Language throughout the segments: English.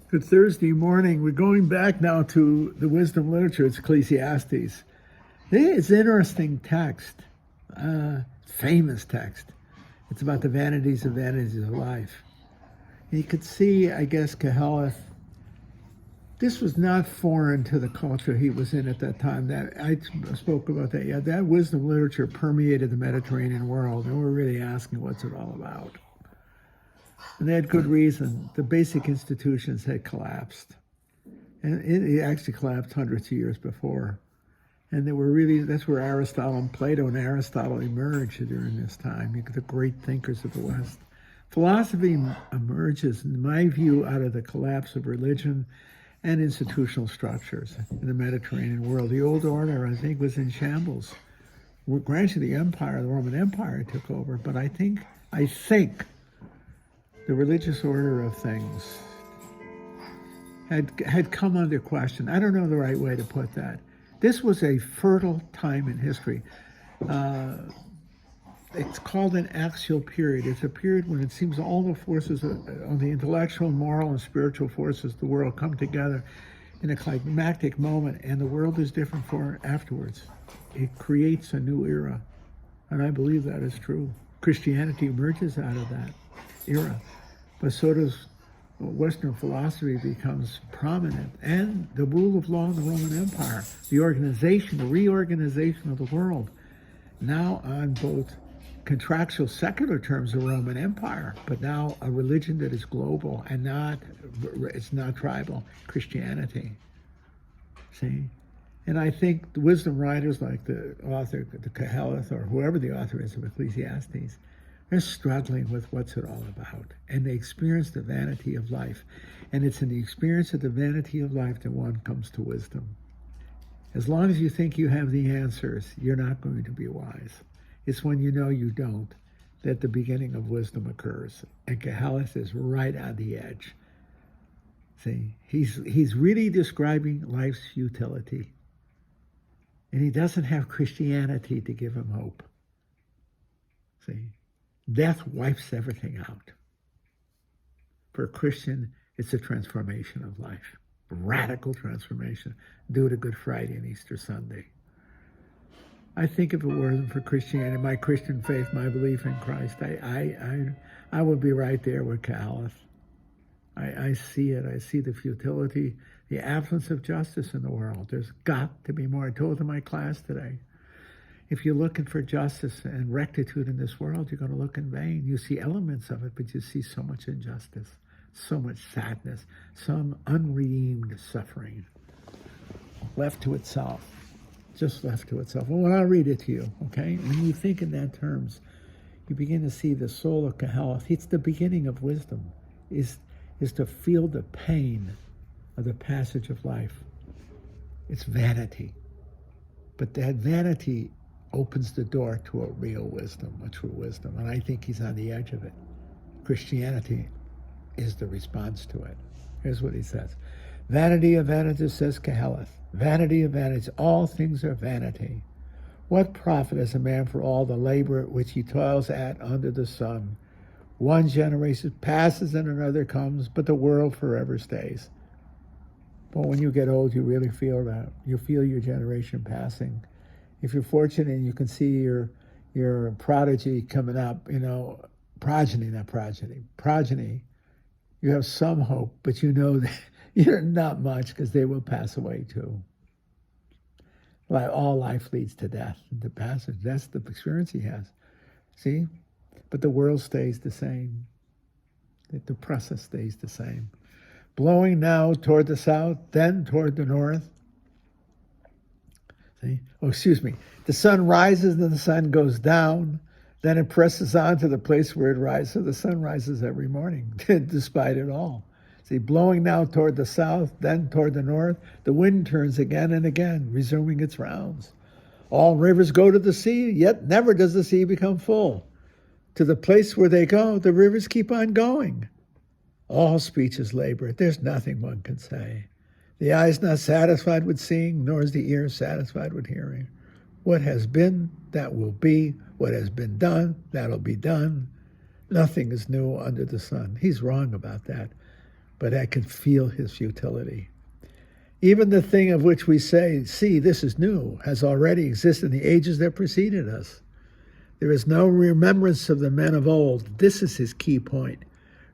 Good Thursday morning. We're going back now to the wisdom literature. It's Ecclesiastes. It's an interesting text, famous text. It's about the vanities of life. And you could see, I guess, Koheleth, this was not foreign to the culture he was in at that time. That I spoke about that. Yeah, that wisdom literature permeated the Mediterranean world, and we're really asking what's it all about. And they had good reason. The basic institutions had collapsed. And it actually collapsed hundreds of years before. And they were really, that's where Aristotle and Plato and Aristotle emerged during this time, the great thinkers of the West. Philosophy emerges, in my view, out of the collapse of religion and institutional structures in the Mediterranean world. The old order, I think, was in shambles. Granted, the Roman Empire took over, but I think the religious order of things had come under question. I don't know the right way to put that. This was a fertile time in history. It's called an axial period. It's a period when it seems all the forces of the intellectual, moral, and spiritual forces of the world come together in a climactic moment, and the world is different for afterwards. It creates a new era, and I believe that is true. Christianity emerges out of that era, but so does Western philosophy becomes prominent, and the rule of law in the Roman Empire, the reorganization of the world, now on both contractual secular terms of Roman Empire, but now a religion that is global and it's not tribal, Christianity. See? And I think the wisdom writers like the author, the Koheleth, or whoever the author is of Ecclesiastes, they're struggling with what's it all about. And they experience the vanity of life. And it's in the experience of the vanity of life that one comes to wisdom. As long as you think you have the answers, you're not going to be wise. It's when you know you don't that the beginning of wisdom occurs. And Koheleth is right on the edge. See, he's really describing life's futility. And he doesn't have Christianity to give him hope. See? Death wipes everything out. For a Christian, it's a transformation of life, a radical transformation due to Good Friday and Easter Sunday. I think if it wasn't for Christianity, my Christian faith, my belief in Christ, I would be right there with Koheleth. I see it. I see the futility, the absence of justice in the world. There's got to be more. I told in my class today, if you're looking for justice and rectitude in this world, you're going to look in vain. You see elements of it, but you see so much injustice, so much sadness, some unredeemed suffering, left to itself, just left to itself. Well, I'll read it to you, okay? When you think in that terms, you begin to see the soul of Koheleth. It's the beginning of wisdom, is to feel the pain of the passage of life. It's vanity. But that vanity opens the door to a real wisdom, a true wisdom. And I think he's on the edge of it. Christianity is the response to it. Here's what he says. Vanity of vanities, says Koheleth. Vanity of vanities, all things are vanity. What profit is a man for all the labor which he toils at under the sun? One generation passes and another comes, but the world forever stays. But when you get old, you really feel that. You feel your generation passing. If you're fortunate and you can see your prodigy coming up, progeny, you have some hope, but you know that you're not much because they will pass away too. Like all life leads to death and to passage. That's the experience he has. See? But the world stays the same. The process stays the same. Blowing now toward the south, then toward the north. See? The sun rises and the sun goes down. Then it presses on to the place where it rises. So the sun rises every morning, despite it all. See, blowing now toward the south, then toward the north. The wind turns again and again, resuming its rounds. All rivers go to the sea, yet never does the sea become full. To the place where they go, the rivers keep on going. All speech is labor. There's nothing one can say. The eye is not satisfied with seeing, nor is the ear satisfied with hearing. What has been, that will be. What has been done, that'll be done. Nothing is new under the sun. He's wrong about that. but I can feel his futility. Even the thing of which we say, see, this is new, has already existed in the ages that preceded us. There is no remembrance of the men of old. This is his key point.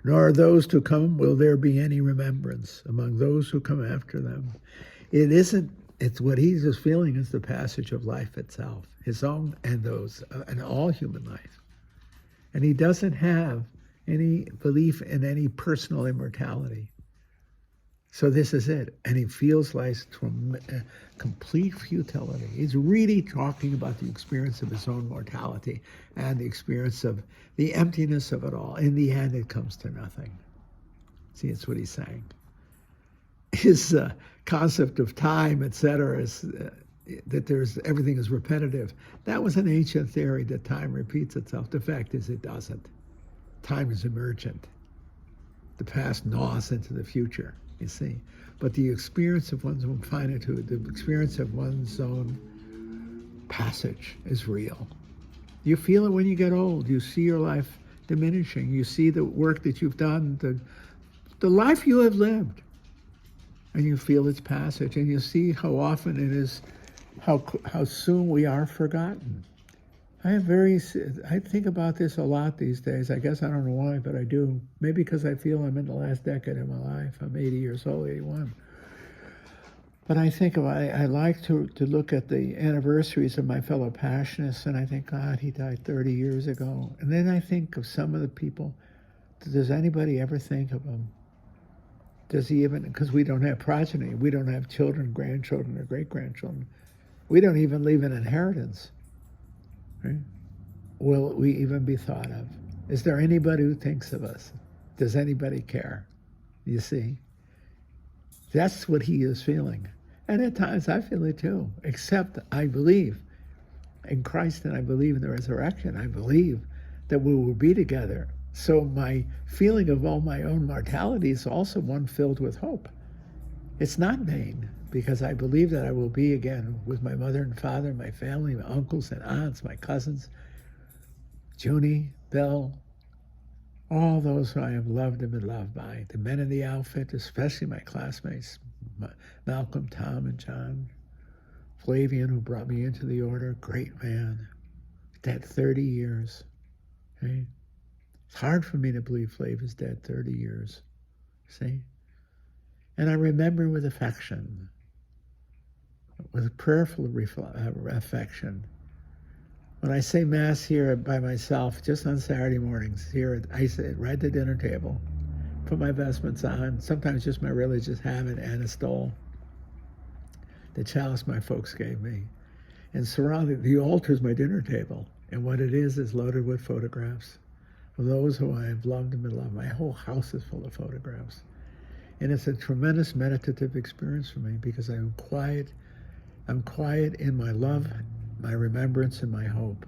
Nor those to come will there be any remembrance among those who come after them. It's what he's just feeling is the passage of life itself, his own and those, and all human life. And he doesn't have any belief in any personal immortality. So this is it. And he feels like complete futility. He's really talking about the experience of his own mortality and the experience of the emptiness of it all. In the end, it comes to nothing. See, it's what he's saying. His concept of time, etc., is that everything is repetitive. That was an ancient theory that time repeats itself. The fact is it doesn't. Time is emergent. The past gnaws into the future. You see, but the experience of one's own finitude, the experience of one's own passage is real. You feel it when you get old. You see your life diminishing. You see the work that you've done, the life you have lived, and you feel its passage, and you see how often it is, how soon we are forgotten. I think about this a lot these days. I guess I don't know why, but I do. Maybe because I feel I'm in the last decade of my life. I'm 80 years old, 81. But I think I like to look at the anniversaries of my fellow Passionists, and I think, God, he died 30 years ago. And then I think of some of the people. Does anybody ever think of them? Does he even, because we don't have progeny. We don't have children, grandchildren, or great-grandchildren. We don't even leave an inheritance. Right? Will we even be thought of? Is there anybody who thinks of us? Does anybody care? You see? That's what he is feeling. And at times I feel it too, except I believe in Christ and I believe in the resurrection. I believe that we will be together. So my feeling of all my own mortality is also one filled with hope. It's not vain, because I believe that I will be again with my mother and father, my family, my uncles and aunts, my cousins, Junie, Bill, all those who I have loved and been loved by, the men in the outfit, especially my classmates, Malcolm, Tom, and John, Flavian, who brought me into the order, great man, dead 30 years. Okay? It's hard for me to believe Flav is dead 30 years, see? And I remember with affection, with prayerful affection. When I say Mass here by myself, just on Saturday mornings, here I sit right at the dinner table, put my vestments on, sometimes just my religious habit and a stole, the chalice my folks gave me, and surrounded, the altar is my dinner table, and what it is loaded with photographs of those who I have loved and been loved. My whole house is full of photographs. And it's a tremendous meditative experience for me because I'm quiet in my love, my remembrance, and my hope.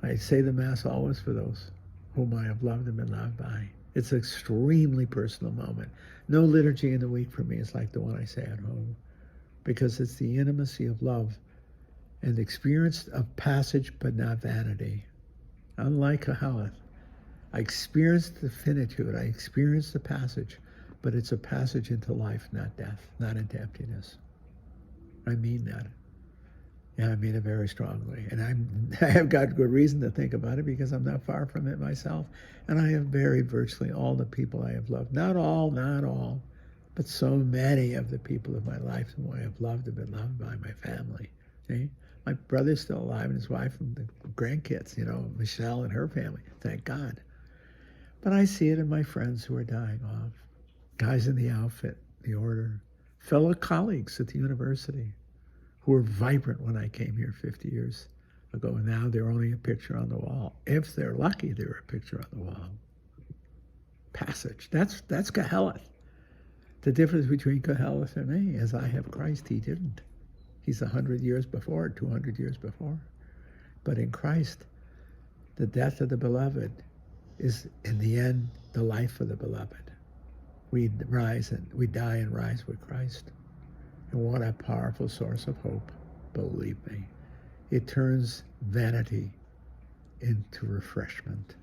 I say the Mass always for those whom I have loved and been loved by. It's an extremely personal moment. No liturgy in the week for me is like the one I say at home, because it's the intimacy of love and the experience of passage but not vanity. Unlike Kohelet, I experienced the finitude, I experienced the passage, but it's a passage into life, not death, not into emptiness. I mean that. Yeah, I mean it very strongly. And I have got good reason to think about it because I'm not far from it myself. And I have buried virtually all the people I have loved. Not all, but so many of the people of my life whom I have loved and been loved by, my family. See? My brother's still alive and his wife and the grandkids, Michelle and her family, thank God. But I see it in my friends who are dying off. Guys in the outfit, the order, fellow colleagues at the university who were vibrant when I came here 50 years ago. And now they're only a picture on the wall. If they're lucky, they're a picture on the wall. Passage. That's Kohelet. The difference between Kohelet and me is I have Christ, he didn't. He's 100 years before, 200 years before. But in Christ, the death of the beloved is, in the end, the life of the beloved. We die and rise with Christ. And what a powerful source of hope, believe me. It turns vanity into refreshment.